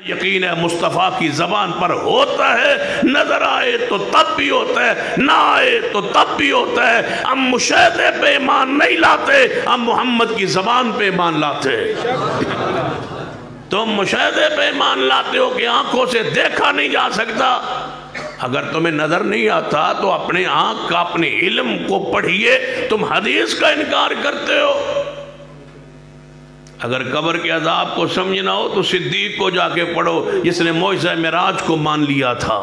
یقین ہے مصطفیٰ کی زبان پر ہوتا ہے، نظر آئے تو تب بھی ہوتا ہے، نہ آئے تو تب بھی ہوتا ہے۔ ہم مشاہدے پہ ایمان نہیں لاتے، ہم محمد کی زبان پہ ایمان لاتے۔ تم مشاہدے پہ ایمان لاتے ہو کہ آنکھوں سے دیکھا نہیں جا سکتا۔ اگر تمہیں نظر نہیں آتا تو اپنے آنکھ کا اپنے علم کو پڑھیے، تم حدیث کا انکار کرتے ہو۔ اگر قبر کے عذاب کو سمجھنا ہو تو صدیق کو جا کے پڑھو، جس نے معجزہ معراج کو مان لیا تھا۔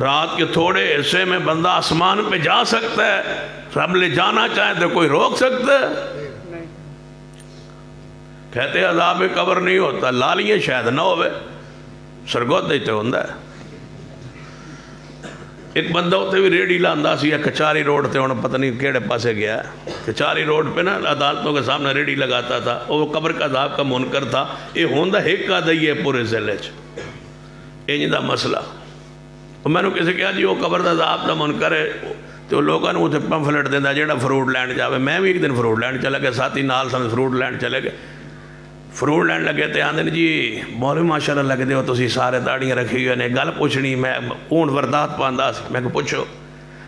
رات کے تھوڑے حصے میں بندہ آسمان پہ جا سکتا ہے، رب لے جانا چاہے تو کوئی روک سکتا ہے؟ کہتے عذاب قبر نہیں ہوتا، لالیے شاید نہ ہوئے، سرگوت دیتے ہوندہ ہے۔ ایک بندہ ہوتے بھی ریڈی لاندہ سی ہے کچاری روڈ تے ہونا پتہ نہیں کیڑے پاسے گیا ہے، کچاری روڈ پہ نا عدالتوں کے سامنے ریڈی لگاتا تھا، وہ قبر کا عذاب کا منکر تھا۔ یہ ہوندہ ایک کا دئی ہے پورے ضلع چ انج دا مسئلہ۔ میں نے کسی کہا جی وہ قبر دا عذاب دا منکر ہے، تو لوگوں نے اسے پمفلٹ دینا جیڑا فروٹ لینڈ جاوے۔ میں بھی ایک دن فروٹ لینڈ چلے گئے، ساتھی نال سن فروٹ لینڈ چلے گئے، فروٹ لینڈ لگے تے آندے نے جی مولوی ماشاءاللہ لگے دے ہو تسی سارے داڑیاں رکھی ہوئے نے، گل پوچھنی میں اونٹ وردات پاندہ سی، میں کہ پوچھو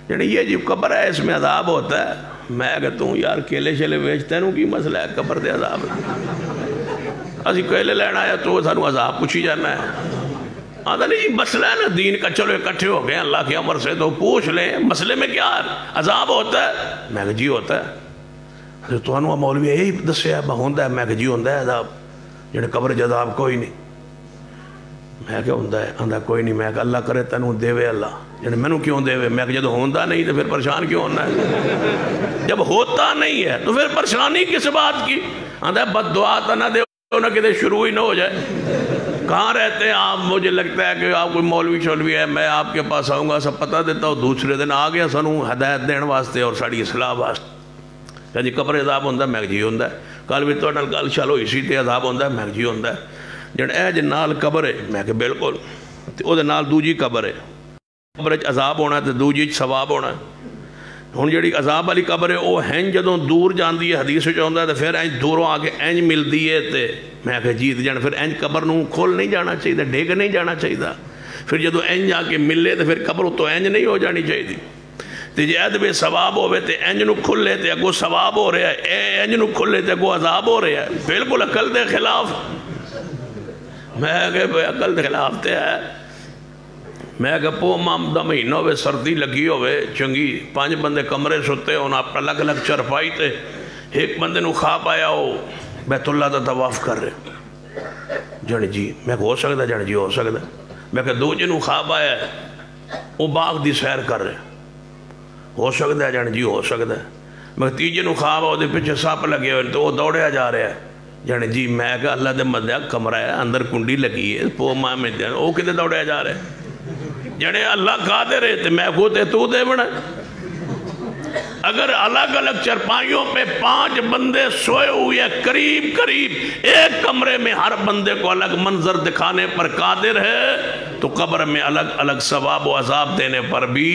جنہی یہ جی قبر ہے اس میں عذاب ہوتا ہے؟ میں کہتا ہوں یار کیلے شیلے بیچتے ہیں کی مسئلہ ہے قبر دے عذاب اسی کیلے لینا ہے تو سانو عذاب پوچھی جانا ہے۔ آدھا نہیں جی مسئلہ ہے نا دین کا، چلو اکٹھے ہو گئے اللہ کے امر سے تو پوچھ لیں مسئلے میں کیا عذاب ہوتا ہے؟ میں کہ جی ہوتا ہے۔ تو انہوں مولوی یہی دسے ہے ہوندہ ہے؟ میں کہ جی ہوندہ ہے عذاب، جنہیں قبر عذاب کوئی نہیں۔ میں کہ ہوندہ ہے؟ آندھا کوئی نہیں۔ میں کہ اللہ کرے تنوں دیوے اللہ، جنہیں میں نے کیوں دیوے؟ میں کہ جب ہوندہ نہیں تو پھر پریشان کیوں ہونا ہے؟ جب ہوتا نہیں ہے تو پھر پریشانی کس بات کی؟ آندھا ہے بد دعا تا نہ دے نہ کدھے شروع ہی نہ ہو جائے۔ کہاں رہتے ہیں آپ؟ مجھے لگتا ہے کہ آپ کوئی مولوی شولوی ہے، میں آپ کے پاس آؤں گا سب پتہ دیتا ہوں، دوسرے دن آ گیا سنوں ہدایت دین واسطے اور ساڑی اصلاح واسطے۔ کہ جی قبر عذاب ہوندہ ہے؟ میں جی ہوندہ ہے۔ کل بھی تو گل چلو اسی تے عذاب ہوندہ ہے؟ میں جی ہوندہ ہے۔ جن اے جن نال قبر ہے؟ میں کہ بالکل۔ او دے نال دوجی قبر ہے، قبر عذاب ہونا ہے تو دوجی ثواب ہونا ہے۔ ہن جڑی عذاب والی قبر ہے وہ ہن جدوں دور جاندی ہے، حدیث وچ ہوندا ہے تے پھر انج دوروں آ کے انج ملدی ہے تے میں کہ جیت جان پھر انج قبر نوں کھول نہیں جانا چاہیے، ڈگ نہیں جانا چاہیے۔ پھر جدوں انج آ کے ملے تے پھر قبر تو انج نہیں ہو جانی چاہیے۔ تے جے ادبے ثواب ہوئے تے انج نو کھلے تے اگو ثواب ہو رہا ہے، اے انج نو کھلے تے اگو عذاب ہو رہا ہے، بالکل عقل دے خلاف۔ میں کہ عقل دے خلاف تے ہے۔ میں کہ پو مام دا مہینہ ہوئے سردی لگی ہوئے چنگی، 5 بندے کمرے ستے ہونا اپنا الگ الگ چرپائی تے، ایک بندے نو خواب آیا ہو بیت اللہ دا طواف کر رہے جن جی، میں کہ ہو سکتا جن جی ہو سکتا۔ میں کہ دوجے نو خواب آیا ہے وہ باغ دی سیر کر رہے ہو سکتا ہے جن جی ہو سکتا ہے۔ میں کہ تیجے نو خواب ہو دے پیچھے ساپ لگے ہوئے تو وہ دوڑیا جا رہا ہے جن جی۔ میں کہ اللہ دے مدعا کمرہ ہے اندر کنڈی لگی ہے پو ماں میں دے وہ کدے دوڑیا جا رہا ہے جڑے اللہ قادر ہے میں کہتے تو دے بڑا۔ اگر الگ الگ چرپائیوں پہ 5 بندے سوئے ہوئے قریب قریب ایک کمرے میں ہر بندے کو الگ منظر دکھانے پر قادر ہے تو قبر میں الگ الگ ثواب و عذاب دینے پر بھی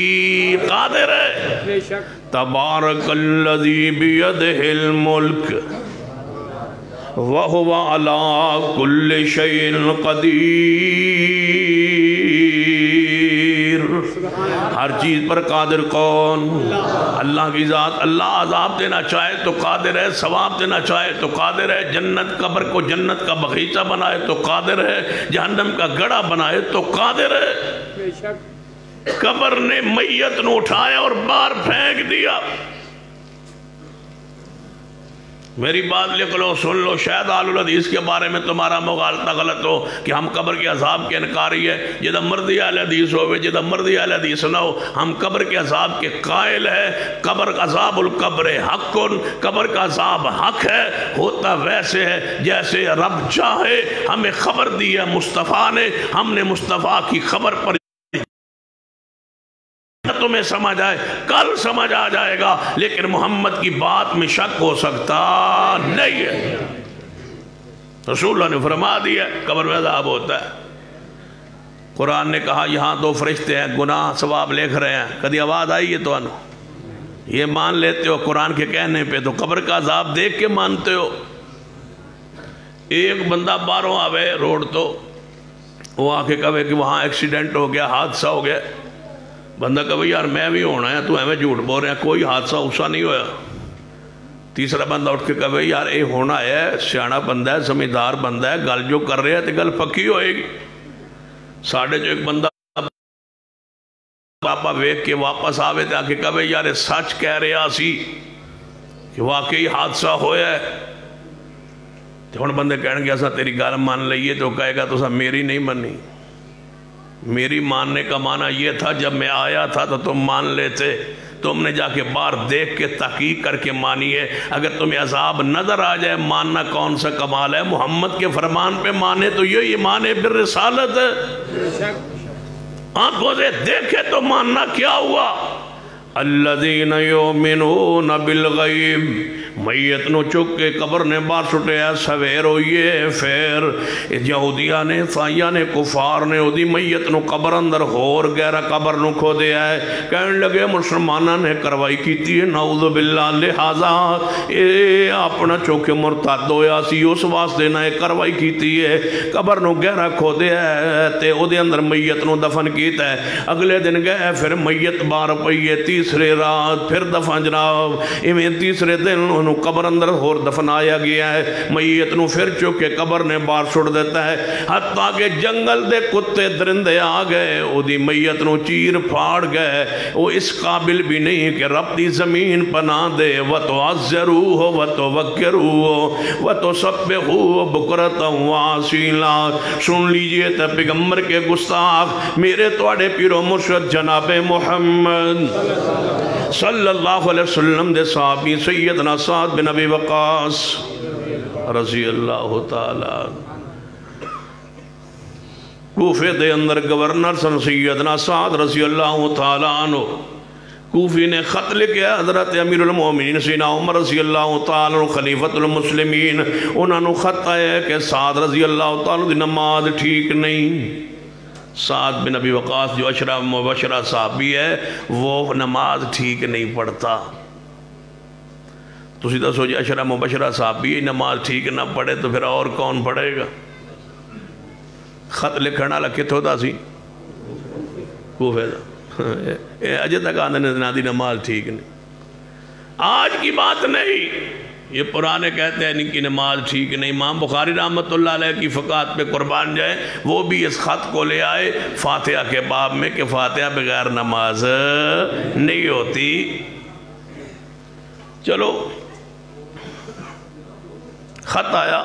قادر ہے۔ تبارک الذی بیدہ الملک وَهُوَ عَلَىٰ كُلِّ شَيْءٍ قدیر۔ ہر چیز پر قادر کون؟ اللہ کی ذات۔ اللہ عذاب دینا چاہے تو قادر ہے، ثواب دینا چاہے تو قادر ہے، جنت قبر کو جنت کا بغیچہ بنائے تو قادر ہے، جہنم کا گڑھا بنائے تو قادر ہے۔ قبر نے میت نو اٹھایا اور باہر پھینک دیا۔ میری بات لکھ لو سن لو، شاید آل الحدیث کے بارے میں تمہارا مغالطہ غلط ہو کہ ہم قبر کے عذاب کے انکاری ہے۔ جدہ مرضی آل حدیث ہوئے جدہ مرضی آل حدیث نہ ہو، ہم قبر کے عذاب کے قائل ہے۔ قبر عذاب القبر حق، قبر کا عذاب حق ہے، ہوتا ویسے ہے جیسے رب چاہے۔ ہمیں خبر دی ہے مصطفیٰ نے، ہم نے مصطفیٰ کی خبر پر تمہیں سمجھ آئے کل سمجھ آ جائے گا، لیکن محمد کی بات میں شک ہو سکتا نہیں ہے۔ رسول اللہ نے فرما دیا قبر میں عذاب ہوتا ہے۔ قرآن نے کہا یہاں 2 فرشتے ہیں گناہ ثواب لکھ رہے ہیں، کدی آواز آئی ہے تو انہوں یہ مان لیتے ہو قرآن کے کہنے پہ تو قبر کا عذاب دیکھ کے مانتے ہو۔ ایک بندہ باہروں آوے روڈ تو وہ آ کے کہے کہ وہاں ایکسیڈنٹ ہو گیا، حادثہ ہو گیا. بندہ کہے یار میں بھی ہونا ہے، تو ایویں جھوٹ بول رہے ہیں، کوئی حادثہ اسا نہیں ہویا. تیسرا بندہ اٹھ کے کہے یار اے ہونا ہے، سیانا بندہ ہے، سمجھدار بندہ ہے، گل جو کر رہے ہیں تو گل پکی ہوئے گی. ساڑھے جو ایک بندہ پاپا ویک کے واپس آوے تھے، آ کے کہے یار سچ کہہ رہے آسی کہ واقعی حادثہ ہویا ہے. تو ہن بندے کہنے گے ایسا تیری گل مان لئیے، تو کہے گا تو سا میری نہیں منی. میری ماننے کا معنی یہ تھا جب میں آیا تھا تو تم مان لیتے، تم نے جا کے باہر دیکھ کے تحقیق کر کے مانی ہے. اگر تمہیں عذاب نظر آ جائے ماننا کون سا کمال ہے؟ محمد کے فرمان پہ مانے تو یہ ایمان بالرسالت ہے. آنکھوں سے دیکھے تو ماننا کیا ہوا؟ الذین یؤمنون بالغیب، میت نو چک کے قبر نے باہر سٹے ہے سویر ہوئیے. پھر یہودیاں نے، عیسائیاں نے، کفار نے او دی میت نو قبر اندر ہور گہرا قبر نو کھو دیا ہے. کہنے لگے مسلمانہ نے کروائی کیتی ہے، نعوذ باللہ، لہذا اے اپنا چوکے مرتد ہویا سی، اس واسطے نہ کروائی کیتی ہے، قبر نو گہرا کھو دیا ہے تے او دے اندر میت نو دفن کیتا ہے. اگلے دن گئے پھر میت باہر پئی ہے، تیسرے رات پھر دفن جناب. ایویں تیسرے دن انہوں قبر اندر ہور دفنایا گیا ہے. میت نو پھر چکے قبر نے باہر چھوڑ دیتا ہے، حتیٰ کہ جنگل دے کتے درندے آ گئے، او دی میت نو چیر پھاڑ گئے. وہ اس قابل بھی نہیں کہ رب دی زمین پناہ دے. وَتُعَزَّرُوهُ وَتُوَكِّرُوهُ وَتُسَبِّحُوهُ بُكْرَةً وَأَصِيلًا. سن لیجئے تے پیغمبر کے گستاخ میرے توڑے پیرو مرشد جناب محمد صلی اللہ علیہ وسلم دے صحابی سیدنا سعد بن ابی وقاص رضی اللہ تعالیٰ، کوفے دے اندر گورنر سن سیدنا سعد رضی اللہ تعالیٰ عنہ. کوفی نے خط لکھیا حضرت امیر المومنین سیدنا عمر رضی اللہ تعالیٰ عنہ خلیفۃ المسلمین. انہوں نے خط آیا کہ سعد رضی اللہ تعالیٰ دی نماز ٹھیک نہیں. سعد بن ابی وقاص جو اشرا مبشرہ صحابی ہے وہ نماز ٹھیک نہیں پڑھتا. تو سیدھا سوچے اشرا مبشرہ صحابی نماز ٹھیک نہ پڑھے تو پھر اور کون پڑھے گا؟ خط لکھنا لکھے تو دا سی کوفے دا، اجے تک آندھے نے دی نماز ٹھیک نہیں. آج کی بات نہیں، یہ پرانے کہتے ہیں ان کی نماز ٹھیک نہیں. امام بخاری رحمت اللہ علیہ کی فقہات پہ قربان جائے، وہ بھی اس خط کو لے آئے فاتحہ کے باب میں کہ فاتحہ بغیر نماز نہیں ہوتی. چلو خط آیا،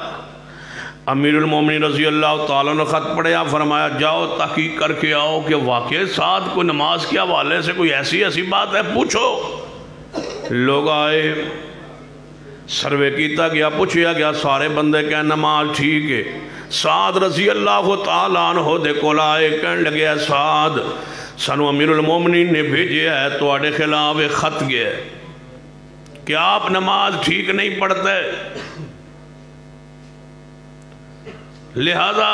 امیر المومنین رضی اللہ تعالیٰ نے خط پڑھیا، فرمایا جاؤ تحقیق کر کے آؤ کہ واقعی سعد کو نماز کے حوالے سے کوئی ایسی بات ہے، پوچھو. لوگ آئے، سروے کیتا گیا، پوچھیا گیا، سارے بندے کہیں نماز ٹھیک ہے. سعد رضی اللہ تعالیٰ عنہ دے کول آئے، کہنے لگے سعد سانو امیر المومنین نے بھیجے ہے تو آڑے خلاف خط گیا ہے کہ آپ نماز ٹھیک نہیں پڑھتے، لہذا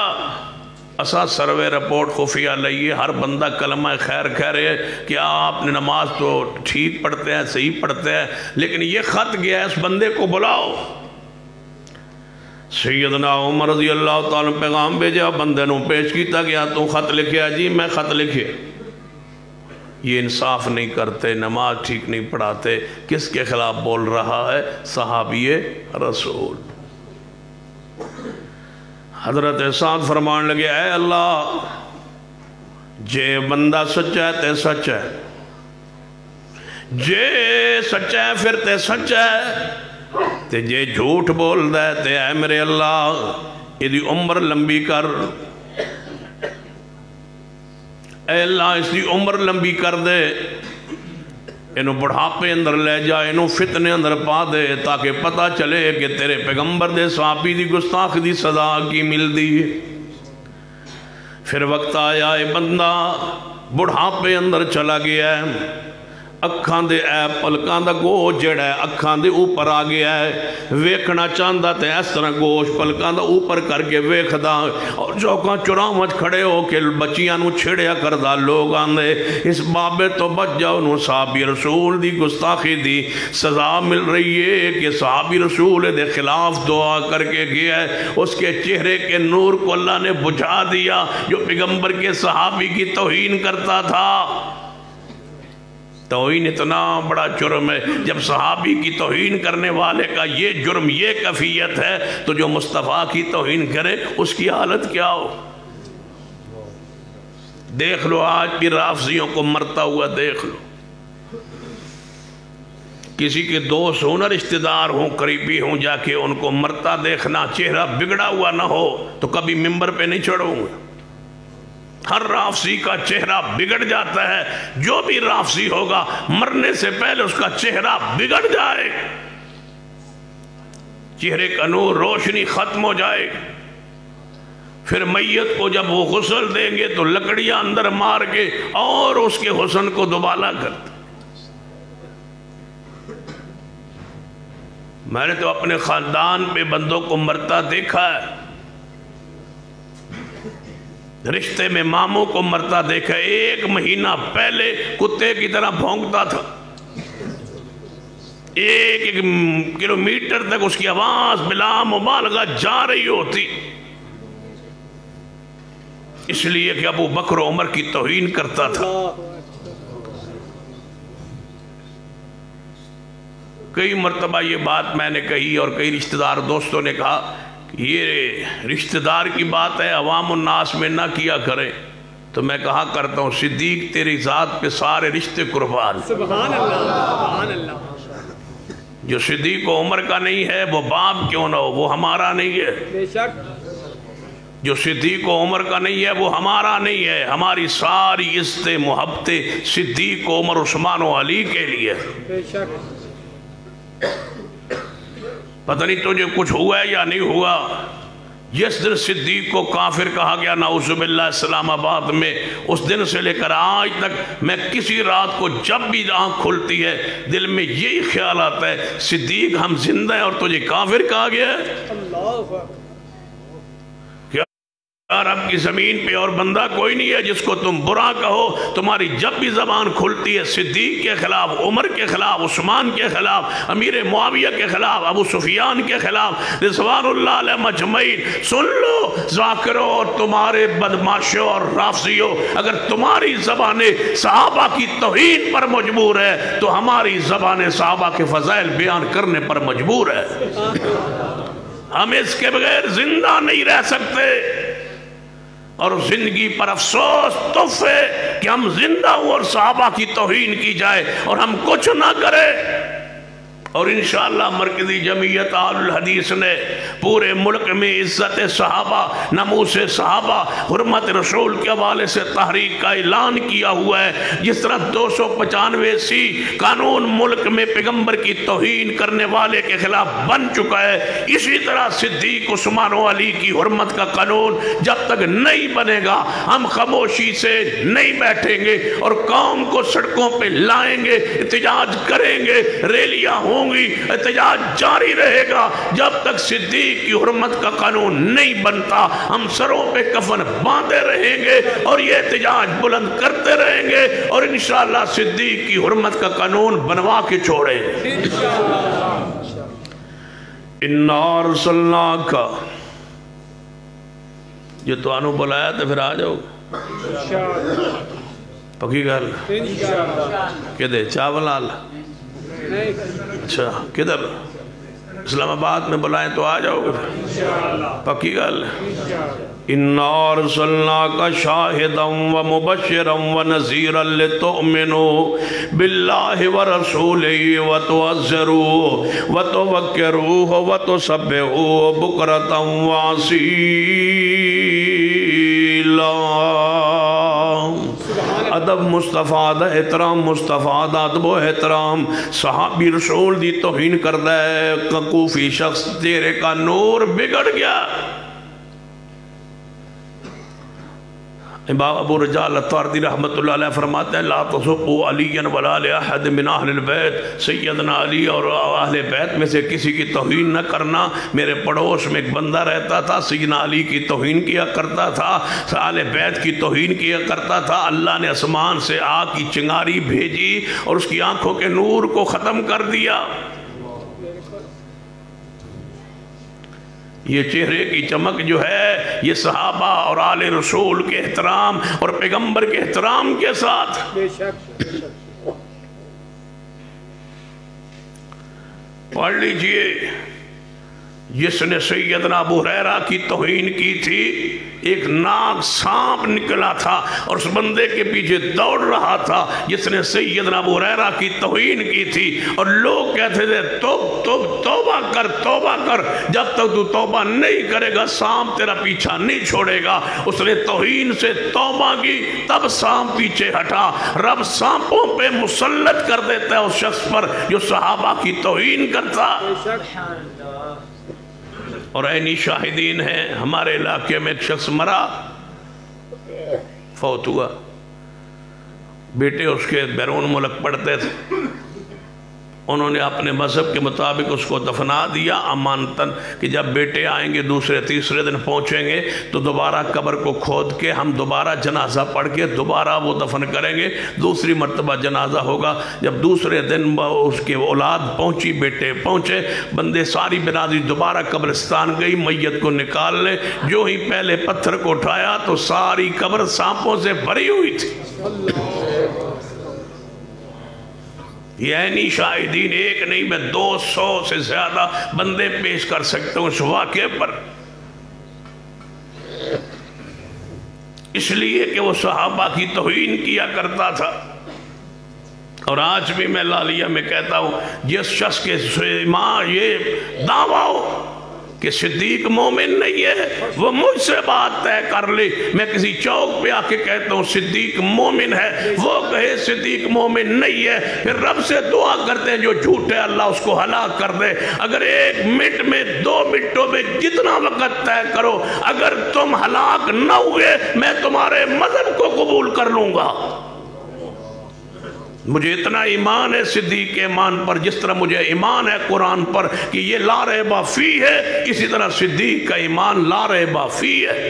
اسا سروے رپورٹ خفیہ لئیے، ہر بندہ کلمہ خیر کہہ رہے کہ آپ نے نماز تو ٹھیک پڑھتے ہیں، صحیح پڑھتے ہیں، لیکن یہ خط گیا ہے، اس بندے کو بلاؤ. سیدنا عمر رضی اللہ تعالیٰ پیغام بھیجا، بندے نو پیش کیتا گیا، تو خط لکھیا. جی میں خط لکھے، یہ انصاف نہیں کرتے، نماز ٹھیک نہیں پڑھاتے. کس کے خلاف بول رہا ہے؟ صحابی رسول. حضرت سعد فرمان لگے، اے اللہ جے بندہ سچا ہے تے سچ ہے، جے سچا ہے پھر تے سچ ہے، تے جے جھوٹ بول دے تے اے میرے اللہ یہ دی عمر لمبی کر، اے اللہ اس دی عمر لمبی کر دے، انہوں بڑھاپے اندر لے جائے، انہوں فتنے اندر پا دے، تاکہ پتہ چلے کہ تیرے پیغمبر دے صحابی دی گستاخ دی سزا کی مل دی. پھر وقت آیا، اے بندہ بڑھاپے اندر چلا گیا ہے، اکھاں دے اے پلکاں دا گوشت جڑا ہے اکھاں دے اوپر آ گیا ہے، ویکھنا چاہندا تے اس طرح گوشت پلکاں دا اوپر کر کے ویکھدا، اور چوکاں چوراواں کھڑے ہو کے بچیاں نو چھڑیا کردا، لوگ آندے اس بابے تو بچ جاؤ، نو صحابی رسول دی گستاخی دی سزا مل رہی ہے کہ صحابی رسول دے خلاف دعا کر کے گیا ہے، اس کے چہرے کے نور کو اللہ نے بجھا دیا جو پیغمبر کے صحابی کی توہین کرتا تھا۔ توہین اتنا بڑا جرم ہے، جب صحابی کی توہین کرنے والے کا یہ جرم، یہ کیفیت ہے، تو جو مصطفیٰ کی توہین کرے اس کی حالت کیا ہو؟ دیکھ لو آج بھی رافضیوں کو مرتا ہوا دیکھ لو، کسی کے دوست ہوں نہ رشتہ دار ہوں قریبی ہوں، جا کے ان کو مرتا دیکھنا، چہرہ بگڑا ہوا نہ ہو تو کبھی ممبر پہ نہیں چڑھوں گا۔ ہر رافضی کا چہرہ بگڑ جاتا ہے، جو بھی رافضی ہوگا مرنے سے پہلے اس کا چہرہ بگڑ جائے، چہرے کا نور روشنی ختم ہو جائے، پھر میت کو جب وہ غسل دیں گے تو لکڑیاں اندر مار کے اور اس کے حسن کو دوبالا کرتے۔ میں نے تو اپنے خاندان پہ بندوں کو مرتا دیکھا ہے، رشتے میں ماموں کو مرتا دیکھا، 1 مہینہ پہلے کتے کی طرح بھونکتا تھا، 1 کلومیٹر تک اس کی آواز بلا مبالغہ جا رہی ہوتی، اس لیے کہ ابو بکر و عمر کی توہین کرتا تھا۔ کئی مرتبہ یہ بات میں نے کہی اور کئی رشتہ دار دوستوں نے کہا کہ یہ رشتہ دار کی بات ہے، عوام الناس میں نہ کیا کریں، تو میں کہا کرتا ہوں صدیق تیری ذات پہ سارے رشتے قربان۔ سبحان اللہ، سبحان اللہ۔ جو صدیق و عمر کا نہیں ہے وہ باپ کیوں نہ ہو، وہ ہمارا نہیں ہے۔ بے شک جو صدیق و عمر کا نہیں ہے وہ ہمارا نہیں ہے، ہماری ساری عزتیں محبتیں صدیق و عمر عثمان و علی کے لیے۔ بے شک پتہ نہیں تجھے کچھ ہوا ہے یا نہیں ہوا، جس دن صدیق کو کافر کہا گیا نعوذ باللہ اسلام آباد میں، اس دن سے لے کر آج تک میں کسی رات کو جب بھی آنکھ کھلتی ہے دل میں یہی خیال آتا ہے صدیق ہم زندہ ہیں اور تجھے کافر کہا گیا ہے۔ اللہ اکبر۔ رب کی زمین پہ اور بندہ کوئی نہیں ہے جس کو تم برا کہو، تمہاری جب بھی زبان کھلتی ہے صدیق کے خلاف، عمر کے خلاف، عثمان کے خلاف، امیر معاویہ کے خلاف، ابو سفیان کے خلاف، رضوان اللہ علیہ مجمعین، سن لو ذاکروں اور تمہارے بدماشوں اور رافضیوں، اگر تمہاری زبانیں صحابہ کی توہین پر مجبور ہے تو ہماری زبانیں صحابہ کے فضائل بیان کرنے پر مجبور ہے۔ ہم اس کے بغیر زندہ نہیں رہ سکتے، اور زندگی پر افسوس تحفے کہ ہم زندہ ہوں اور صحابہ کی توہین کی جائے اور ہم کچھ نہ کریں۔ اور انشاءاللہ مرکزی جمعیت اہل الحدیث نے پورے ملک میں عزت صحابہ، ناموس صحابہ، حرمت رسول کے حوالے سے تحریک کا اعلان کیا ہوا ہے۔ جس طرح 295 قانون ملک میں پیغمبر کی توہین کرنے والے کے خلاف بن چکا ہے، اسی طرح صدیق عثمان و علی کی حرمت کا قانون جب تک نہیں بنے گا ہم خاموشی سے نہیں بیٹھیں گے اور قوم کو سڑکوں پہ لائیں گے، احتجاج کریں گے، ریلیاں ہوں گی، احتجاج جاری رہے گا جب تک صدیق کی حرمت کا قانون نہیں بنتا۔ ہم سروں پہ کفن باندھے رہیں گے اور یہ احتجاج بلند کرتے رہیں گے اور انشاءاللہ صدیق کی حرمت کا قانون بنوا کے چھوڑیں گے۔ اِنَّا أَرْسَلْنَاكَ، یہ تو آنو بلایا تو پھر آ جاؤ، پکی گل کہ دے چاول آل، اچھا کدھر اسلام آباد میں بلائیں تو آ جاؤ گے، پکی گل۔ اِنَّا أَرْسَلْنَاكَ شَاهِدًا وَمُبَشِّرًا وَنَذِيرًا لِتُؤْمِنُوا بِاللَّهِ وَرَسُولِهِ وَتُعَزِّرُوهُ وَتُوَقِّرُوهُ وَتُسَبِّحُوهُ بُكْرَةً وَأَصِيلًا۔ ادب مستفاد، احترام مستفاد، ادب و احترام۔ صحابی رسول دی توہین کردہ ہے، کوفی شخص تیرے کا نور بگڑ گیا۔ امام ابو رجال الطاردی رحمۃ اللہ علیہ فرماتے ہیں لا تسبوا علی ولا احد من اہل البیت، سیدنا علی اور اہل بیت میں سے کسی کی توہین نہ کرنا۔ میرے پڑوس میں ایک بندہ رہتا تھا، سیدنا علی کی توہین کیا کرتا تھا، اہل بیت کی توہین کیا کرتا تھا۔ اللہ نے آسمان سے آگ کی چنگاری بھیجی اور اس کی آنکھوں کے نور کو ختم کر دیا۔ یہ چہرے کی چمک جو ہے یہ صحابہ اور آل رسول کے احترام اور پیغمبر کے احترام کے ساتھ۔ بے شک پڑھ لیجئے، جس نے سیدنا ابو ہریرہ کی توہین کی تھی، ایک ناگ سانپ نکلا تھا اور اس بندے کے پیچھے دوڑ رہا تھا جس نے سیدنا ابو ہریرہ کی توہین کی تھی، اور لوگ کہتے تھے توبہ کر توبہ کر، جب تک تو توبہ نہیں کرے گا سانپ تیرا پیچھا نہیں چھوڑے گا۔ اس نے توہین سے توبہ کی، تب سانپ پیچھے ہٹا۔ رب سانپوں پہ مسلط کر دیتا ہے اس شخص پر جو صحابہ کی توہین کرتا۔ اور عینی شاہدین ہیں، ہمارے علاقے میں ایک شخص مرا، فوت ہوا، بیٹے اس کے بیرون ملک پڑھتے تھے، انہوں نے اپنے مذہب کے مطابق اس کو دفنا دیا امانتاً کہ جب بیٹے آئیں گے دوسرے تیسرے دن پہنچیں گے تو دوبارہ قبر کو کھود کے ہم دوبارہ جنازہ پڑھ کے دوبارہ وہ دفن کریں گے، دوسری مرتبہ جنازہ ہوگا۔ جب دوسرے دن اس کے اولاد پہنچی، بیٹے پہنچے، بندے ساری برادری دوبارہ قبرستان گئی میت کو نکال لے، جو ہی پہلے پتھر کو اٹھایا تو ساری قبر سانپوں سے بھری ہوئی تھی۔ یہ عینی شاہدین ایک نہیں میں 200 سے زیادہ بندے پیش کر سکتا ہوں اس واقعے پر، اس لیے کہ وہ صحابہ کی توہین کیا کرتا تھا۔ اور آج بھی میں لالیہ میں کہتا ہوں، جس شخص کے ایمان یہ دعویٰ ہو کہ صدیق مومن نہیں ہے، وہ مجھ سے بات طے کر لے۔ میں کسی چوک پہ آ کے کہتا ہوں صدیق مومن ہے، وہ کہے صدیق مومن نہیں ہے، پھر رب سے دعا کرتے ہیں جو جھوٹ ہے اللہ اس کو ہلاک کر دے۔ اگر 1 منٹ میں 2 منٹوں میں جتنا وقت طے کرو، اگر تم ہلاک نہ ہوئے میں تمہارے مذہب کو قبول کر لوں گا۔ مجھے اتنا ایمان ہے صدیق کے ایمان پر، جس طرح مجھے ایمان ہے قرآن پر کہ یہ لا ریب فیہ ہے، اسی طرح صدیق کا ایمان لا ریب فیہ ہے۔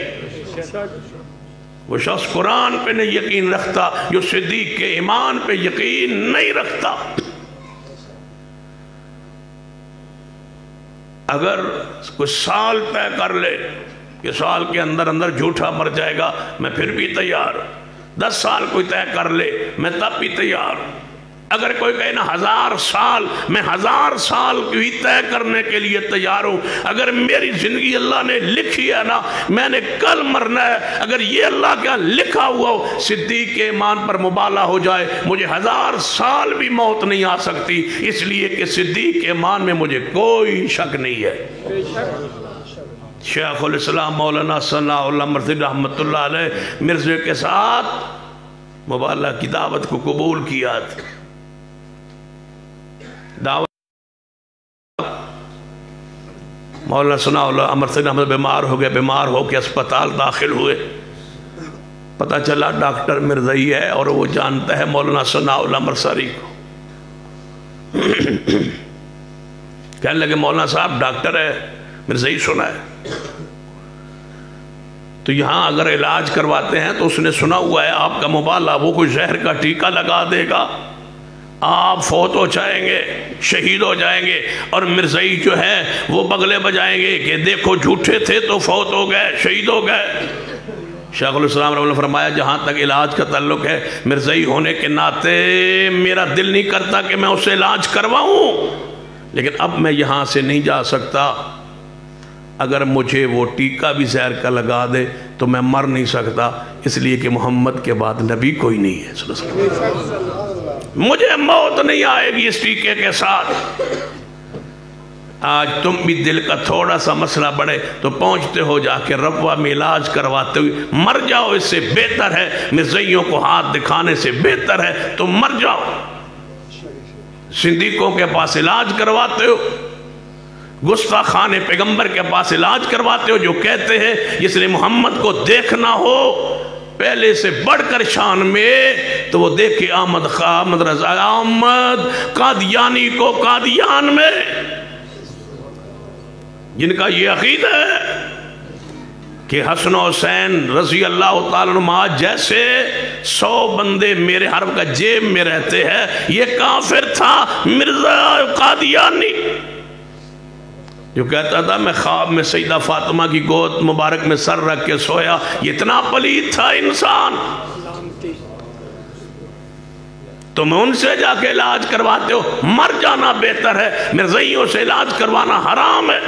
وہ شخص قرآن پہ نہیں یقین رکھتا جو صدیق کے ایمان پہ یقین نہیں رکھتا۔ اگر کوئی سال طے کر لے کہ سال کے اندر اندر جھوٹا مر جائے گا، میں پھر بھی تیار ہوں۔ 10 سال کوئی طے کر لے میں تب بھی تیار ہوں۔ اگر کوئی کہے نا 1000 سال، میں 1000 سال بھی طے کرنے کے لیے تیار ہوں۔ اگر میری زندگی اللہ نے لکھی ہے نا، میں نے کل مرنا ہے، اگر یہ اللہ کا لکھا ہوا ہو، صدیق کے ایمان پر مبالغہ ہو جائے، مجھے 1000 سال بھی موت نہیں آ سکتی، اس لیے کہ صدیق کے ایمان میں مجھے کوئی شک نہیں ہے۔ شیخ الاسلام مولانا ثناء اللہ مرزی رحمت اللہ علیہ مرزے کے ساتھ مبالغہ کی دعوت کو قبول کیا تھا۔ دعوت مولانا ثناء اللہ مرزی رحمت بیمار ہو گئے، بیمار ہو کے اسپتال داخل ہوئے، پتہ چلا ڈاکٹر مرزئی ہے اور وہ جانتا ہے مولانا ثناء اللہ مرزی کو۔ کہنے لگے مولانا صاحب ڈاکٹر ہے، مرزئی سنا ہے تو یہاں اگر علاج کرواتے ہیں تو اس نے سنا ہوا ہے آپ کا مبالغہ، وہ کوئی زہر کا ٹیکہ لگا دے گا، آپ فوت ہو جائیں گے، شہید ہو جائیں گے، اور مرزئی جو ہے وہ بغلے بجائیں گے کہ دیکھو جھوٹے تھے تو فوت ہو گئے، شہید ہو گئے۔ شیخ الاسلام رحمہ اللہ نے فرمایا جہاں تک علاج کا تعلق ہے، مرزئی ہونے کے ناطے میرا دل نہیں کرتا کہ میں اسے علاج کرواؤں، لیکن اب میں یہاں سے نہیں جا سکتا، اگر مجھے وہ ٹیکہ بھی زہر کا لگا دے تو میں مر نہیں سکتا، اس لیے کہ محمد کے بعد نبی کوئی نہیں ہے صلی اللہ علیہ وسلم، مجھے موت نہیں آئے گی اس ٹیکے کے ساتھ۔ آج تم بھی دل کا تھوڑا سا مسئلہ بڑھے تو پہنچتے ہو جا کے ربوہ میں علاج کرواتے ہوئے، مر جاؤ اس سے بہتر ہے، مرزائیوں کو ہاتھ دکھانے سے بہتر ہے تم مر جاؤ۔ صدیقوں کے پاس علاج کرواتے ہو، گستاخان پیغمبر کے پاس علاج کرواتے ہو جو کہتے ہیں جس نے محمد کو دیکھنا ہو پہلے سے بڑھ کر شان میں، تو وہ دیکھے احمد رضا احمد قادیانی کو قادیان میں، جن کا یہ عقیدہ ہے کہ حسن و حسین رضی اللہ تعالیٰ عنہما جیسے 100 بندے میرے حرم کا جیب میں رہتے ہیں، یہ کافر تھا مرزا قادیانی جو کہتا تھا میں خواب میں سیدہ فاطمہ کی گود مبارک میں سر رکھ کے سویا. یہ اتنا پلید تھا انسان. تم ان سے جا کے علاج کرواتے ہو، مر جانا بہتر ہے. مرزائیوں سے علاج کروانا حرام ہے.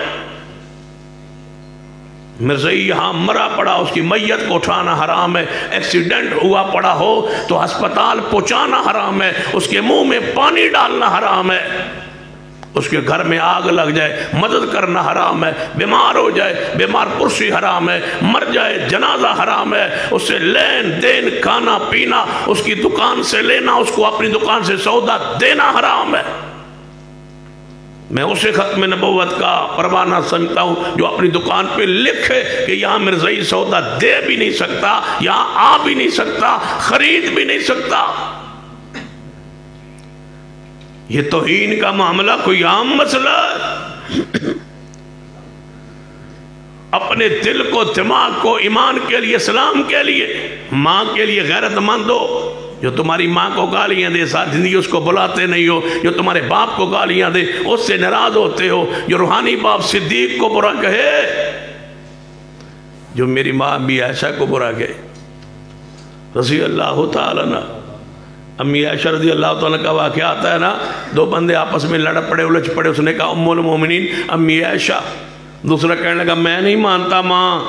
مرزائی یہاں مرا پڑا، اس کی میت کو اٹھانا حرام ہے. ایکسیڈنٹ ہوا پڑا ہو تو ہسپتال پہنچانا حرام ہے. اس کے منہ میں پانی ڈالنا حرام ہے. اس کے گھر میں آگ لگ جائے مدد کرنا حرام ہے. بیمار ہو جائے بیمار پرسی حرام ہے. مر جائے جنازہ حرام ہے. اس سے لین دین کھانا پینا، اس کی دکان سے لینا، اس کو اپنی دکان سے سودا دینا حرام ہے. میں اسے ختم نبوت کا پروانہ سمجھتا ہوں جو اپنی دکان پہ لکھے کہ یہاں مرزائی سودا دے بھی نہیں سکتا، یہاں آ بھی نہیں سکتا، خرید بھی نہیں سکتا. یہ توہین کا معاملہ کوئی عام مسئلہ ہے. اپنے دل کو دماغ کو ایمان کے لیے اسلام کے لیے ماں کے لیے غیرت مند ہو. جو تمہاری ماں کو گالیاں دے ساری زندگی اس کو بلاتے نہیں ہو. جو تمہارے باپ کو گالیاں دے اس سے ناراض ہوتے ہو. جو روحانی باپ صدیق کو برا کہے، جو میری ماں بھی عائشہ کو برا کہے رضی اللہ تعالیٰ عنہ. امی عائشہ رضی اللہ تعالیٰ کا واقعہ آتا ہے نا، 2 بندے آپس میں لڑ پڑے الجھ پڑے. اس نے کہا ام المومنین امی عائشہ. دوسرا کہنے لگا میں نہیں مانتا ماں،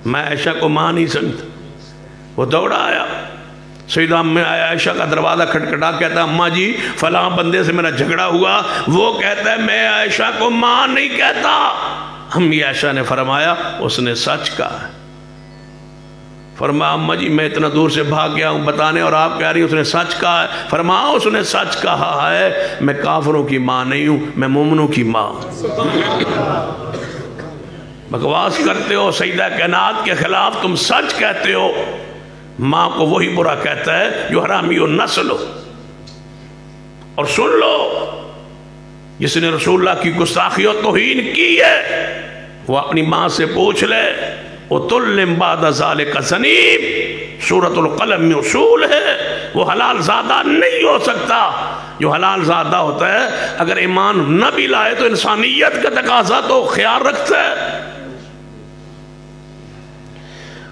میں عائشہ کو ماں نہیں سمجھتا. وہ دوڑا آیا سیدہ امی عائشہ کا دروازہ کھٹکھٹا، کہتا اماں جی فلاں بندے سے میرا جھگڑا ہوا. وہ کہتا ہے میں عائشہ کو ماں نہیں کہتا. امی عائشہ نے فرمایا اس نے سچ کہا. فرمایا اماں جی میں اتنا دور سے بھاگ گیا ہوں بتانے اور آپ کہہ رہی اس نے سچ کہا ہے. فرمایا اس نے سچ کہا ہے. میں کافروں کی ماں نہیں ہوں، میں مومنوں کی ماں. بکواس کرتے ہو سیدہ کائنات کے خلاف، تم سچ کہتے ہو. ماں کو وہی برا کہتا ہے جو حرامی و نسل ہو. اور سن لو، جس نے رسول اللہ کی گستاخی و توہین کی ہے وہ اپنی ماں سے پوچھ لے. وَتُلِّمْ بَعْدَ ذَلِكَ زَنِيمٌ سورۃ القلم میں اصول ہے. وہ حلال زادہ نہیں ہو سکتا. جو حلال زادہ ہوتا ہے اگر ایمان نہ بھی لائے تو انسانیت کا تقاضا تو خیال رکھتا ہے.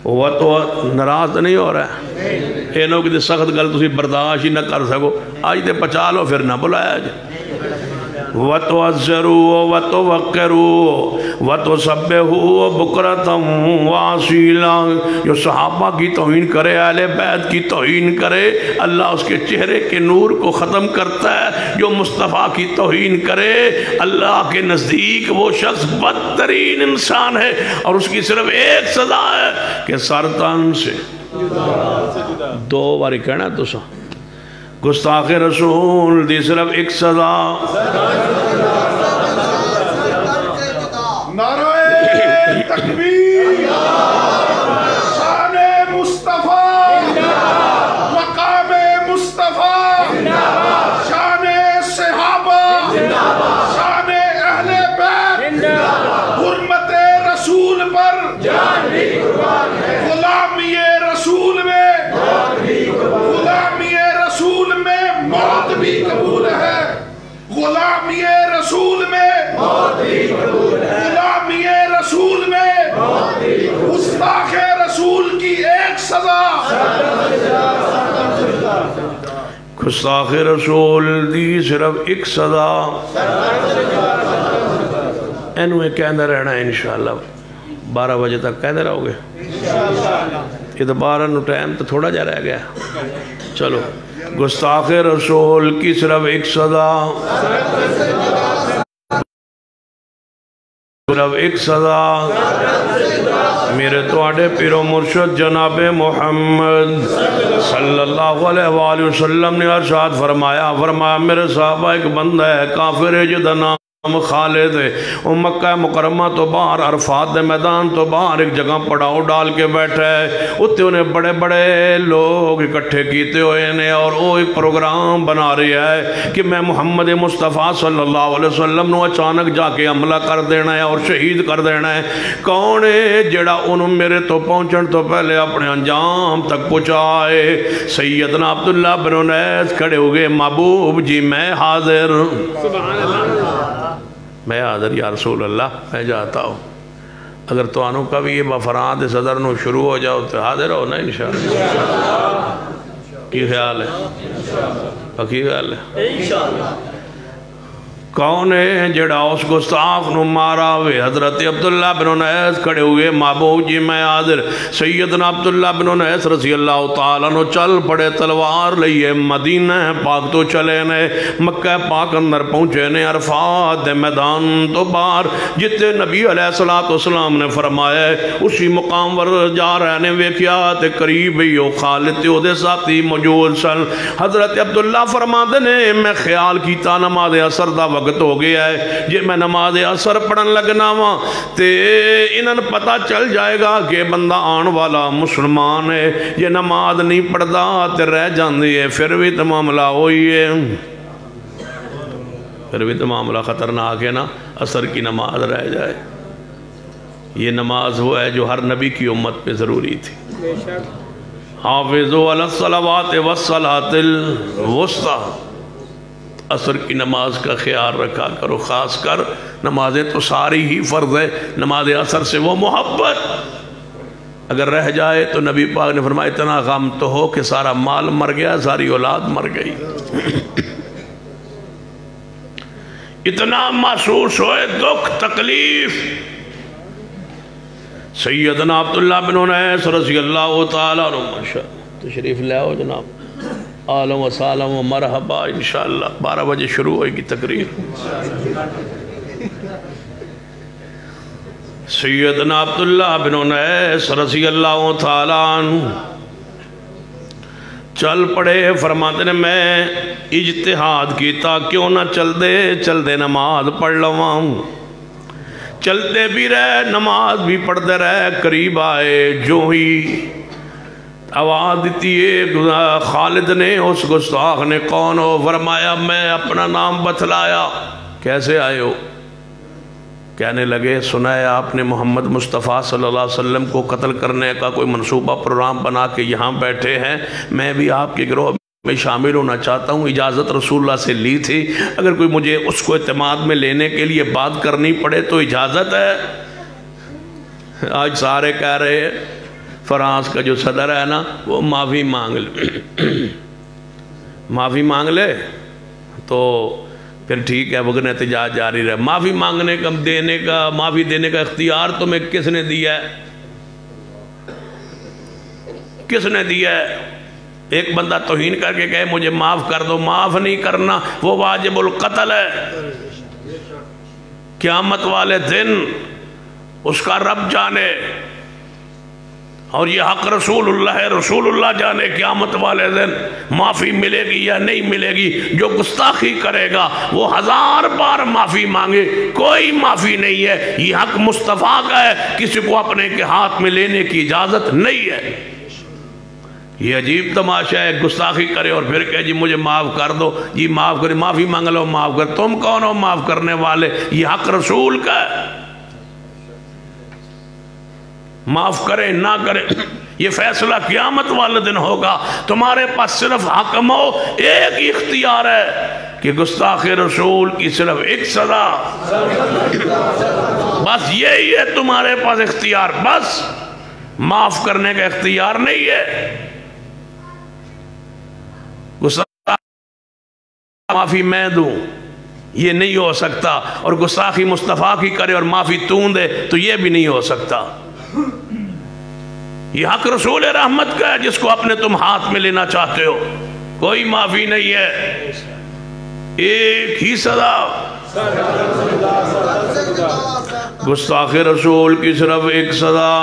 وہ تو ناراض نہیں ہو رہا ہے. اے نو کہ سخت گل تسی برداشت ہی نہ کر سکو، آج تے پچا لو پھر نہ بلایا جائے. وَتُعَزِّرُوا وَتُوَقِّرُوا وَتُسَبِّحُوا بُكْرَةً وَأَصِيلًا. جو صحابہ کی توہین کرے، اہل بیت کی توہین کرے، اللہ اس کے چہرے کے نور کو ختم کرتا ہے. جو مصطفیٰ کی توہین کرے اللہ کے نزدیک وہ شخص بدترین انسان ہے. اور اس کی صرف ایک سزا ہے کہ سر تن سے 2 باری کہنا تو سا گستاخ رسول دی صرف ایک سزا. نعرہ تکبیر، شان مصطفیٰ، مقام مصطفیٰ، شان صحابہ، شان اہل بیت، حرمت رسول پر غلامی رسول میں، غلامی رسول میں موت بھی قبول ہے. غلامی رسول میں موت بھی قبول ہے. غلامی رسول میں گستاخ رسول کی ایک سزا. گستاخ رسول دی صرف ایک سزا. انویں کہندہ رہنا ہے انشاءاللہ. 12 بجے تک کہندہ رہو گے. یہ تو 12 نو ٹائم تو تھوڑا جا رہ گیا. چلو گستاخ رسول کی صرف ایک سزا، صرف ایک سزا. میرے توڑے پیر و مرشد جناب محمد صلی اللہ علیہ وآلہ وسلم نے ارشاد فرمایا میرے صحابہ ایک بندہ ہے کافر ہے جدنا خالد وہ مکہ مکرمہ تو باہر عرفات دے میدان تو باہر ایک جگہ پڑاؤ ڈال کے بیٹھا ہے، اتنے انہیں بڑے بڑے لوگ اکٹھے کیتے ہوئے نے اور وہ ایک پروگرام بنا رہی ہے کہ میں محمد مصطفیٰ صلی اللہ علیہ وسلم نو اچانک جا کے حملہ کر دینا ہے اور شہید کر دینا ہے۔ کون ہے جڑا انہوں میرے تو پہنچن تو پہلے اپنے انجام تک پہنچائے؟ سیدنا عبداللہ بن انیس کھڑے ہوئے، محبوب جی میں حاضر، سبحان اللہ، میں حاضر یا رسول اللہ، میں جاتا ہوں۔ اگر تو آنوں کا بھی یہ بفراد صدر نو شروع ہو جاؤ تو حاضر ہو نا انشاءاللہ۔ کی خیال ہے؟ کی خیال ہے؟ کون ہے جڑا اس گستاخ نو مارا ہوئے؟ حضرت عبداللہ بن انیس کھڑے ہوئے، محبوب جی میں حاضر۔ سیدنا عبداللہ بن انیس رضی اللہ تعالیٰ نو چل پڑے، تلوار لئیے مدینہ پاک تو چلے نے، مکہ پاک اندر پہنچے نے، عرفات دے میدان تو باہر جتے نبی علیہ السلام نے فرمایا ہے اسی مقام پر جا رہے نے ویکھیا تے قریب ہی او خالد تے او دے ساتھی موجود سن۔ حضرت عبداللہ فرماتے نے میں خیال کیتا نماز عصر دا وقت ہو گیا ہے، جے میں نماز عصر پڑھن لگنا وا تے انہاں پتہ چل جائے گا کہ بندہ آن والا مسلمان ہے، یہ نماز نہیں پڑھدا تے رہ جاندی ہے، پھر بھی تو معاملہ ہوئی ہے، پھر بھی تو معاملہ خطرناک ہے نا، عصر کی نماز رہ جائے۔ یہ نماز وہ ہے جو ہر نبی کی امت پہ ضروری تھی۔ بے شک حافظوا علی الصلوات والصلاۃ الوسطی، عصر کی نماز کا خیال رکھا کرو، خاص کر نمازیں تو ساری ہی فرض ہے، نماز عصر سے وہ محبت اگر رہ جائے تو نبی پاک نے فرمایا اتنا غم تو ہو کہ سارا مال مر گیا، ساری اولاد مر گئی، اتنا محسوس ہوئے دکھ تکلیف۔ سیدنا عبداللہ بن انیس رضی اللہ تعالیٰ عنہ، تشریف لے آؤ جناب، عالم و سالم و مرحبا، انشاءاللہ 12 بجے شروع ہوئے گی تقریر۔ سیدنا عبداللہ بن انیس رضی اللہ تعالیٰ عنہ چل پڑے، فرماتے نے میں اجتہاد کیتا کیوں نہ چل دے نماز پڑھ لواں، چلتے بھی رہے نماز بھی پڑھتے رہے، قریب آئے جو ہی آواز دیتی ہے خالد نے، اس گستاخ نے کون ہو؟ فرمایا میں اپنا نام بتلایا، کیسے آئے ہو؟ کہنے لگے سنا ہے آپ نے محمد مصطفیٰ صلی اللہ علیہ وسلم کو قتل کرنے کا کوئی منصوبہ پروگرام بنا کے یہاں بیٹھے ہیں، میں بھی آپ کے گروہ میں شامل ہونا چاہتا ہوں، اجازت رسول اللہ سے لی تھی، اگر کوئی مجھے اس کو اعتماد میں لینے کے لیے بات کرنی پڑے تو اجازت ہے۔ آج سارے کہہ رہے ہیں فرانس کا جو صدر ہے نا وہ معافی مانگ لے، معافی مانگ لے تو پھر ٹھیک ہے، وگرنہ احتجاج جاری رہے۔ معافی مانگنے کا معافی دینے کا اختیار تمہیں کس نے دیا ہے؟ کس نے دیا ہے؟ ایک بندہ توہین کر کے کہے مجھے معاف کر دو، معاف نہیں کرنا وہ واجب القتل ہے، قیامت والے دن اس کا رب جانے، اور یہ حق رسول اللہ ہے، رسول اللہ جانے قیامت والے دن معافی ملے گی یا نہیں ملے گی۔ جو گستاخی کرے گا وہ 1000 بار معافی مانگے کوئی معافی نہیں ہے، یہ حق مصطفیٰ کا ہے، کسی کو اپنے کے ہاتھ میں لینے کی اجازت نہیں ہے۔ یہ عجیب تماشا ہے، گستاخی کرے اور پھر کہے جی مجھے معاف کر دو، جی معاف کرے، معافی مانگ لو معاف کر، تم کون ہو معاف کرنے والے؟ یہ حق رسول کا ہے، معاف کرے نہ کرے یہ فیصلہ قیامت والے دن ہوگا۔ تمہارے پاس صرف حکم ہو ایک ہی اختیار ہے کہ گستاخ رسول کی صرف ایک سزا، بس یہی ہے تمہارے پاس اختیار، بس معاف کرنے کا اختیار نہیں ہے۔ گستاخ معافی میں دوں یہ نہیں ہو سکتا، اور گستاخی مصطفیٰ کی کرے اور معافی توں دے تو یہ بھی نہیں ہو سکتا۔ یہ حق رسول رحمت کا ہے جس کو اپنے تم ہاتھ میں لینا چاہتے ہو، کوئی معافی نہیں ہے، ایک ہی سزا۔ گستاخ رسول کی صرف ایک صدا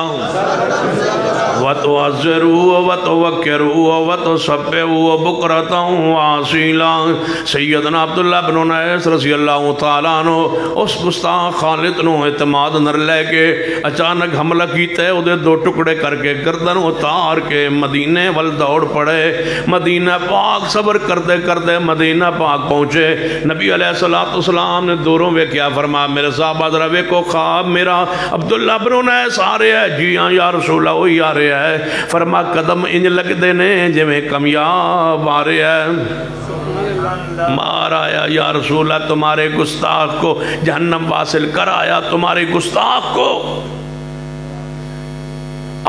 وَتُعَزِّرُوا وَتُوَكِّرُوا وَتُسَبِّحُوا بُكْرَةً وَأَصِيلًا۔ سیدنا عبداللہ بن انیس رضی اللہ تعالیٰ عنہ اس گستاخ خالد نو اعتماد نر لے کے اچانک حملہ کیتے ادھے دو ٹکڑے کر کے گردن اتار کے مدینے وال دوڑ پڑے۔ مدینہ پاک صبر کردے کردے مدینہ پاک پہنچے۔ نبی علیہ السلام نے دوروں میں کیا فرمایا، میرے صحابہ ذرا ویکھو خواب میرا عبداللہ بن انیس آ رہے ہیں۔ جی ہاں یا رسول اللہ وہی آ رہے ہیں۔ فرما قدم انج لگ دینے جویں کمیاب آ رہے ہیں۔ مار آیا یا رسول اللہ تمہارے گستاخ کو جہنم واصل کر آیا تمہارے گستاخ کو۔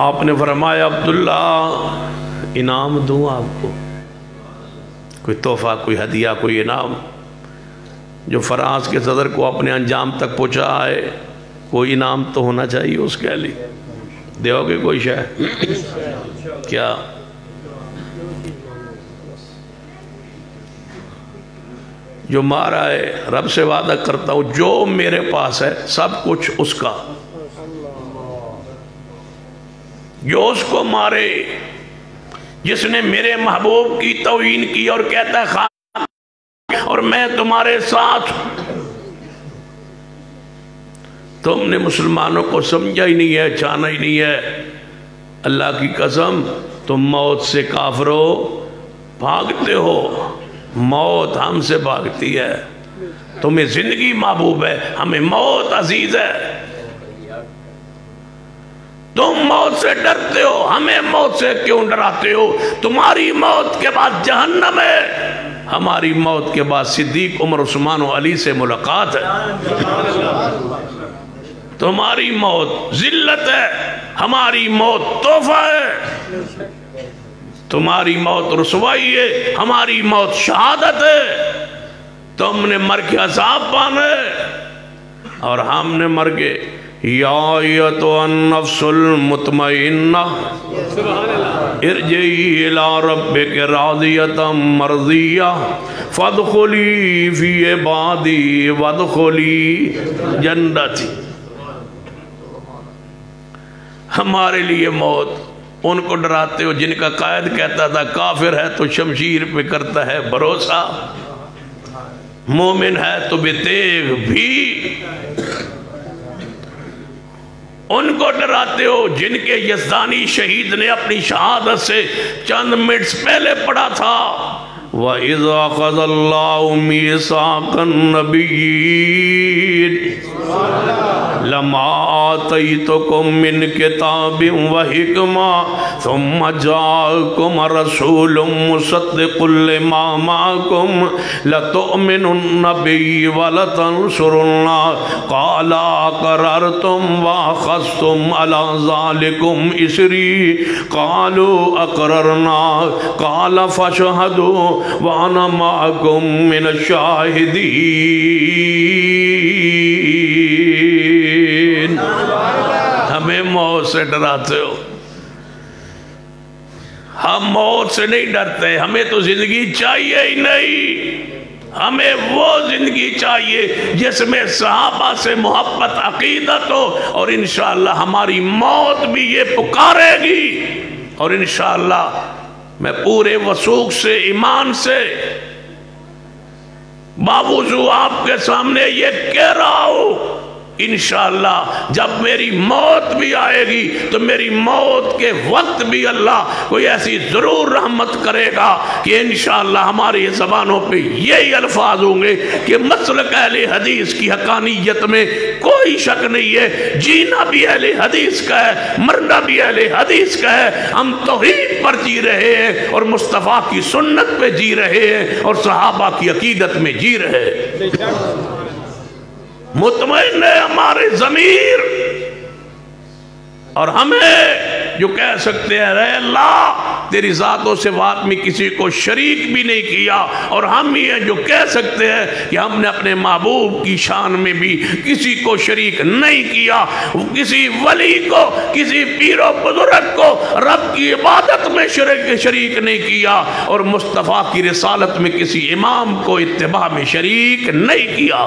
آپ نے فرمایا عبداللہ انعام دوں آپ کو، کوئی تحفہ کوئی ہدیہ کوئی انعام جو فرانس کے صدر کو اپنے انجام تک پہنچا ہے، کوئی انعام تو ہونا چاہیے اس کے لیے، دیو گے کوئی شے؟ کیا جو مارا ہے رب سے وعدہ کرتا ہوں جو میرے پاس ہے سب کچھ اس کا، جو اس کو مارے جس نے میرے محبوب کی توہین کی اور کہتا ہے خان اور میں تمہارے ساتھ۔ تم نے مسلمانوں کو سمجھا ہی نہیں ہے، جانا ہی نہیں ہے۔ اللہ کی قسم تم موت سے کافرو بھاگتے ہو، موت ہم سے بھاگتی ہے۔ تمہیں زندگی محبوب ہے، ہمیں موت عزیز ہے۔ تم موت سے ڈرتے ہو، ہمیں موت سے کیوں ڈراتے ہو؟ تمہاری موت کے بعد جہنم ہے، ہماری موت کے بعد صدیق عمر عثمان و علی سے ملاقات ہے۔ تمہاری موت ذلت ہے، ہماری موت تحفہ ہے۔ تمہاری موت رسوائی ہے، ہماری موت شہادت ہے۔ تم نے مر کے عذاب پانا ہے اور ہم نے مر کے یا ایتھا النفس المطمئنہ ارجعی الی ربک راضیۃ مرضیہ فادخلی فی عبادی وادخلی جنتی۔ ہمارے لیے موت، ان کو ڈراتے ہو جن کا قائد کہتا تھا کافر ہے تو شمشیر پہ کرتا ہے بھروسہ، مومن ہے تو بے تیغ بھی۔ ان کو ڈراتے ہو جن کے یزدانی شہید نے اپنی شہادت سے چند منٹس پہلے پڑھا تھا وَإِذَا أَخَذَ اللَّهُ مِيثَاقَ النَّبِيِّينَ لَمَا آتَيْتُكُم مِّن كِتَابٍ وَحِكْمَةٍ ثُمَّ جَاءَكُمْ رَسُولٌ مُصَدِّقٌ لِّمَا مَعَكُمْ لَتُؤْمِنُنَّ بِهِ وَلَتَنصُرُنَّهُ قَالَ أَقْرَرْتُمْ وَأَخَذْتُمْ عَلَىٰ ذَلِكُمْ إِصْرِي قَالُوا أَقْرَرْنَا قَالَ فَاشْهَدُوا وَأَنَا مَعَكُمْ مِنَ الشَّاهِدِينَ۔ ہمیں موت سے ڈراتے ہو، ہم موت سے نہیں ڈرتے، ہمیں تو زندگی چاہیے ہی نہیں۔ ہمیں وہ زندگی چاہیے جس میں صحابہ سے محبت عقیدت ہو، اور انشاءاللہ ہماری موت بھی یہ پکارے گی، اور انشاءاللہ میں پورے وثوق سے ایمان سے باوجود آپ کے سامنے یہ کہہ رہا ہوں انشاءاللہ جب میری موت بھی آئے گی تو میری موت کے وقت بھی اللہ کوئی ایسی ضرور رحمت کرے گا کہ انشاءاللہ ہماری زبانوں پہ یہی الفاظ ہوں گے کہ مسلک اہل حدیث کی حقانیت میں کوئی شک نہیں ہے، جینا بھی اہل حدیث کا ہے، مرنا بھی اہل حدیث کا ہے۔ ہم توحید پر جی رہے ہیں اور مصطفیٰ کی سنت پہ جی رہے ہیں اور صحابہ کی عقیدت میں جی رہے ہیں۔ مطمئن ہے ہمارے ضمیر، اور ہمیں جو کہہ سکتے ہیں اے اللہ تیری ذات و صفات میں کسی کو شریک بھی نہیں کیا، اور ہم ہی ہیں جو کہہ سکتے ہیں کہ ہم نے اپنے محبوب کی شان میں بھی کسی کو شریک نہیں کیا، کسی ولی کو کسی پیر و بزرگ کو رب کی عبادت میں شریک نہیں کیا، اور مصطفیٰ کی رسالت میں کسی امام کو اتباع میں شریک نہیں کیا۔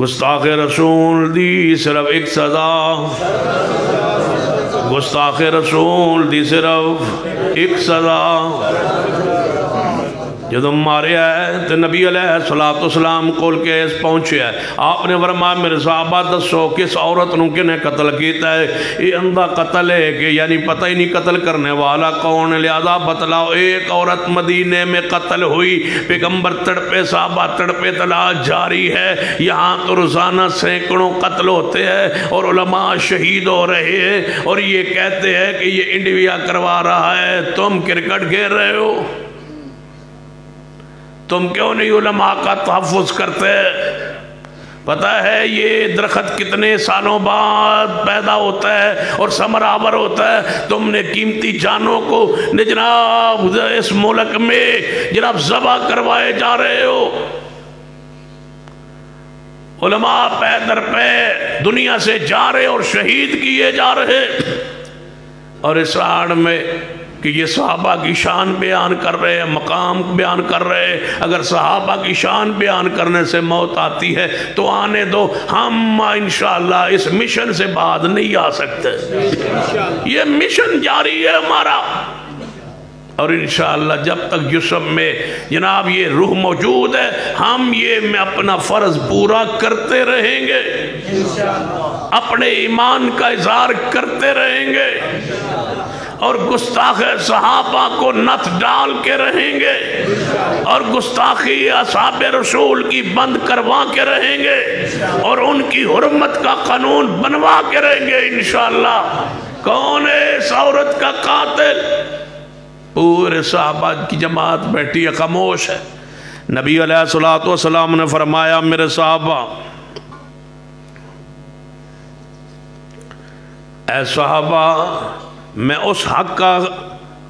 گستاخ رسول دی صرف ایک سزا، گستاخ رسول دی صرف ایک سزا۔ جدو ماریا ہے تو نبی علیہ السلام کول کیس پہنچے ہے، آپ نے فرمایا میرے صحابہ دسو کس عورت نو کنے قتل کیتا ہے؟ یہ اندھا قتل ہے کہ یعنی پتہ ہی نہیں قتل کرنے والا کون ہے، لہذا بتلاؤ۔ ایک عورت مدینے میں قتل ہوئی، پیغمبر تڑپے، صحابہ تڑپے، تلاش جاری ہے۔ یہاں تو روزانہ سینکڑوں قتل ہوتے ہیں اور علماء شہید ہو رہے ہیں، اور یہ کہتے ہیں کہ یہ انڈیا کروا رہا ہے، تم کرکٹ کھیل رہے ہو؟ تم کیوں نہیں علماء کا تحفظ کرتے؟ پتہ ہے یہ درخت کتنے سالوں بعد پیدا ہوتا ہے اور ثمرآور ہوتا ہے، تم نے قیمتی جانوں کو جناب اس ملک میں جناب ذبح کروائے جا رہے ہو۔ علماء پے در پے دنیا سے جا رہے اور شہید کیے جا رہے، اور اس آڑ میں کہ یہ صحابہ کی شان بیان کر رہے ہیں، مقام بیان کر رہے ہیں۔ اگر صحابہ کی شان بیان کرنے سے موت آتی ہے تو آنے دو، ہم انشاءاللہ اس مشن سے بعد نہیں آ سکتے۔ یہ مشن جاری ہے ہمارا، اور انشاءاللہ جب تک جسم میں جناب یہ روح موجود ہے ہم یہ میں اپنا فرض پورا کرتے رہیں گے، اپنے ایمان کا اظہار کرتے رہیں گے، اور گستاخ صحابہ کو نت ڈال کے رہیں گے، اور گستاخی اصحاب رسول کی بند کروا کے رہیں گے، اور ان کی حرمت کا قانون بنوا کے رہیں گے انشاءاللہ۔ کون ہے اس عورت کا قاتل؟ پورے صحابہ کی جماعت بیٹھی ہے، خاموش ہے۔ نبی علیہ السلام نے فرمایا میرے صحابہ، اے صحابہ میں اس حق کا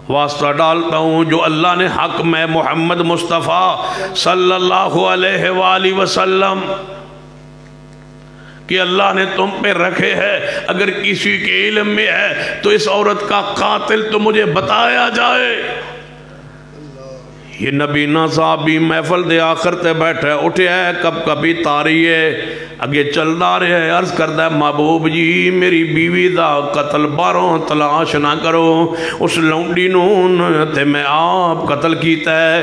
واسطہ ڈالتا ہوں جو اللہ نے حق میں محمد مصطفیٰ صلی اللہ علیہ وآلہ وسلم کہ اللہ نے تم پہ رکھے ہے، اگر کسی کے علم میں ہے تو اس عورت کا قاتل تو مجھے بتایا جائے۔ یہ نبینا صاحبی محفل دے آخر تے بیٹھے اٹھے ہے، کب کبھی تاری ہے اگے چلنا رہے ہے، عرض کردہ ہے محبوب جی میری بیوی دا قتل باروں تلاش نہ کرو، اس لونڈی نون تے میں آپ قتل کیتا ہے۔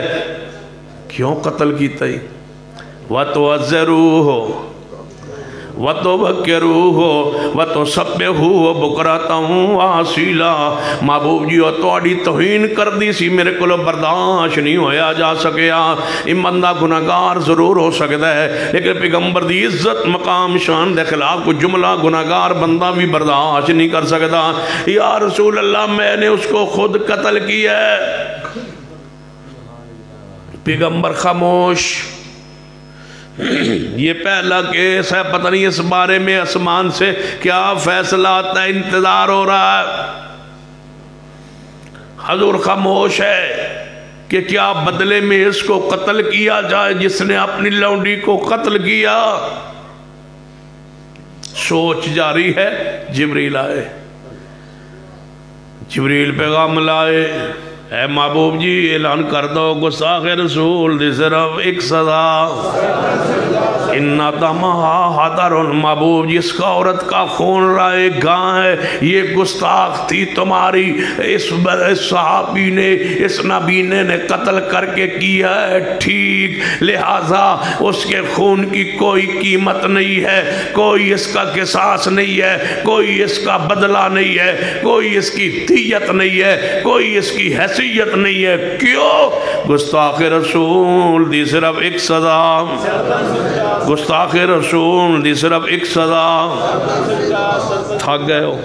کیوں قتل کیتا ہے؟ وَتُوَزَّرُوهُ وَتُبَكِّرُوهُ وَتُسَبِّحُوهُ بُكْرَةً وَأَصِيلًا۔ محبوب جی اور توڑی توہین کر دی سی، میرے کو برداشت نہیں ہویا جا سکیا۔ ان بندہ گناہگار ضرور ہو سکتا ہے لیکن پیغمبر دی عزت مقام شان دے خلاف کو جملہ گناہگار بندہ بھی برداشت نہیں کر سکتا۔ یا رسول اللہ میں نے اس کو خود قتل کیا ہے۔ پیغمبر خاموش۔ یہ پہلا کیس ہے، پتہ نہیں اس بارے میں آسمان سے کیا فیصلہ آتا ہے، انتظار ہو رہا ہے۔ حضور خاموش ہے کہ کیا بدلے میں اس کو قتل کیا جائے جس نے اپنی لونڈی کو قتل کیا۔ سوچ جاری ہے۔ جبریل آئے، جبریل پیغام لائے، اے محبوب جی اعلان کر دو گستاخ رسول دی صرف ایک سزا، انہا دمہا حدرن۔ محبوب جی اس کا عورت کا خون رائے گاں ہے، یہ گستاخ تھی تمہاری، اس صحابی نے اس نبینے نے قتل کر کے کیا ہے، ٹھیک، لہٰذا اس کے خون کی کوئی قیمت نہیں ہے، کوئی اس کا قصاص نہیں ہے، کوئی اس کا بدلہ نہیں ہے، کوئی اس کی دیت نہیں ہے، کوئی اس کی حیثیت نہیں ہے۔ کیوں؟ گستاخ رسول دی صرف ایک سزا، گستاخ رسول دی صرف ایک سزا۔ تھک گئے ہو؟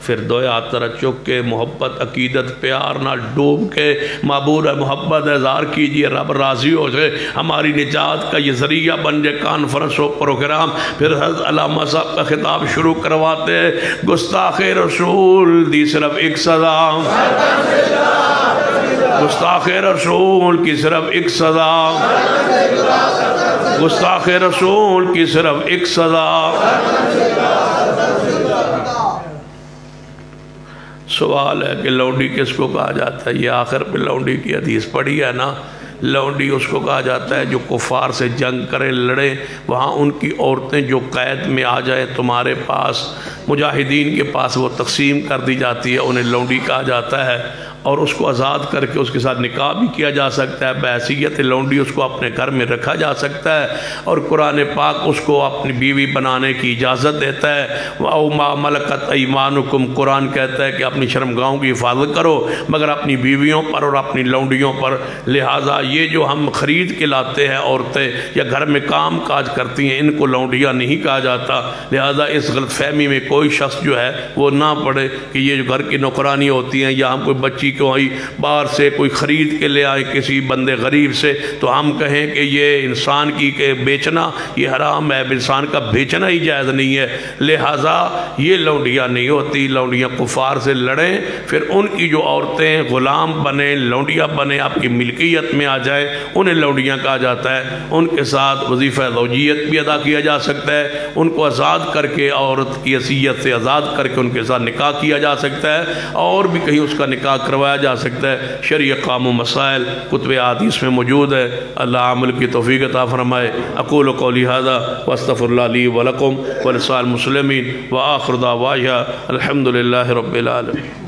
پھر دو ہاتھ چک کے محبت عقیدت پیار نہ ڈوب کے معبود محبت اظہار کیجئے، رب راضی ہو جائے، ہماری نجات کا یہ ذریعہ بن جائے۔ کانفرنس و پروگرام پھر حضرت علامہ صاحب کا خطاب شروع کرواتے ہیں۔ گستاخ رسول دی صرف ایک سزا، گستاخ رسول کی صرف ایک سزا، گستاخ رسول کی صرف ایک سزا۔ سوال ہے کہ لونڈی کس کو کہا جاتا ہے؟ یہ آخر پہ لونڈی کی حدیث پڑھی ہے نا لونڈی اس کو کہا جاتا ہے جو کفار سے جنگ کریں لڑیں، وہاں ان کی عورتیں جو قید میں آ جائیں تمہارے پاس، مجاہدین کے پاس وہ تقسیم کر دی جاتی ہے، انہیں لونڈی کہا جاتا ہے، اور اس کو آزاد کر کے اس کے ساتھ نکاح بھی کیا جا سکتا ہے، بحیثیت لونڈی اس کو اپنے گھر میں رکھا جا سکتا ہے، اور قرآن پاک اس کو اپنی بیوی بنانے کی اجازت دیتا ہے۔ وَأَوْ مَا مَلَكَتْ أَيْمَانُكُمْ، قرآن کہتا ہے کہ اپنی شرمگاہوں کی حفاظت کرو مگر اپنی بیویوں پر اور اپنی لونڈیوں پر۔ لہٰذا یہ جو ہم خرید کے لاتے ہیں عورتیں یا گھر میں کام کاج کرتی ہیں، ان کو لونڈیاں نہیں کہا جاتا۔ لہٰذا اس غلط فہمی میں کوئی شخص جو ہے وہ نہ پڑے کہ یہ جو گھر کی نوکرانی ہوتی ہیں، یا ہم کوئی بچی کو باہر سے کوئی خرید کے لے آئے کسی بندے غریب سے، تو ہم کہیں کہ یہ انسان کی کہ بیچنا یہ حرام ہے، انسان کا بیچنا ہی جائز نہیں ہے۔ لہٰذا یہ لونڈیاں نہیں ہوتی، لونڈیاں کفار سے لڑیں، پھر ان کی جو عورتیں غلام بنیں، لونڈیاں بنیں، آپ کی ملکیت میں آ جائیں، انہیں لونڈیاں کہا جاتا ہے۔ ان کے ساتھ وظیفہ زوجیت بھی ادا کیا جا سکتا ہے، ان کو آزاد کر کے عورت کی حیثیت سے آزاد کر کے ان کے ساتھ نکاح کیا جا سکتا ہے، اور بھی کہیں اس کا نکاح کروایا جا سکتا ہے۔ شرعی احکام و مسائل کتب احادیث میں موجود ہے۔ اللہ عمل کی توفیق عطا فرمائے۔ اقول قولی ھذا واستغفر اللہ لی ولکم ولسائر المسلمین وآخر دعوانا الحمد للہ رب العالمین۔